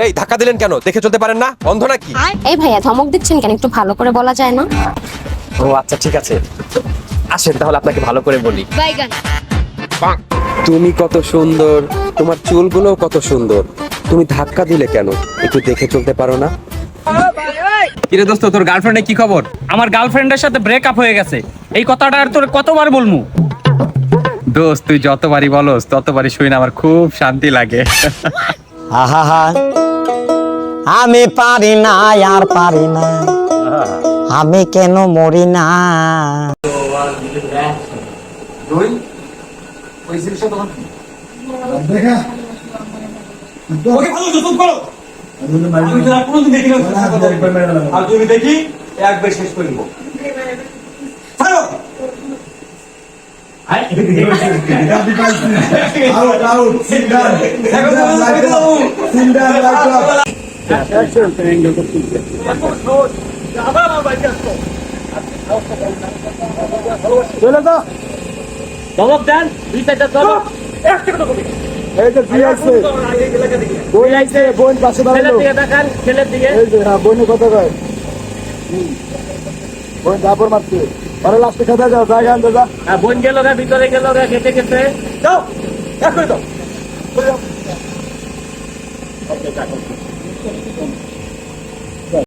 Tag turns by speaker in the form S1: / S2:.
S1: এই ধাক্কা দিলেন কেন? দেখে চলতে পারেন না? অন্ধ নাকি?
S2: এই ভাইয়া ধমক দিচ্ছেন কেন? একটু ভালো করে বলা যায় না?
S1: ও আচ্ছা ঠিক আছে, আসেন তাহলে আপনাকে ভালো করে বলি। তুমি কত সুন্দর, তোমার চুলগুলো কত সুন্দর, তুমি ধাক্কা দিলে কেন? একটু দেখে চলতে পারো না?
S3: কিরে দোস্ত, তোর গার্লফ্রেন্ডের কি খবর? আমার গার্লফ্রেন্ডের সাথে ব্রেকআপ হয়ে গেছে। এই কথাটা আর তোর কতবার বলমু? দোস্ত তুই যতবারই বলস ততবারই শুই না, আমার খুব শান্তি লাগে।
S4: আহা আমি পারি না আর পারি না, আমি কেন মরি না।
S3: দেখি একবার শেষ করে দিব। জবাব দেন, দুই চারটা জবাব।
S5: এই যে জি আছে, বই আছে, বোন পাশে দাঁড়ালো।
S3: ছেলের দিকে
S5: এই যে হ্যাঁ, বোনের কথা কয়। বোন তারপর মারছে, পরে লাস্টে খেতে যাও, জায়গা আনতে যা।
S3: বোন গেল গা, ভিতরে গেল গা, খেতে খেতে যাও, এক করে দাও।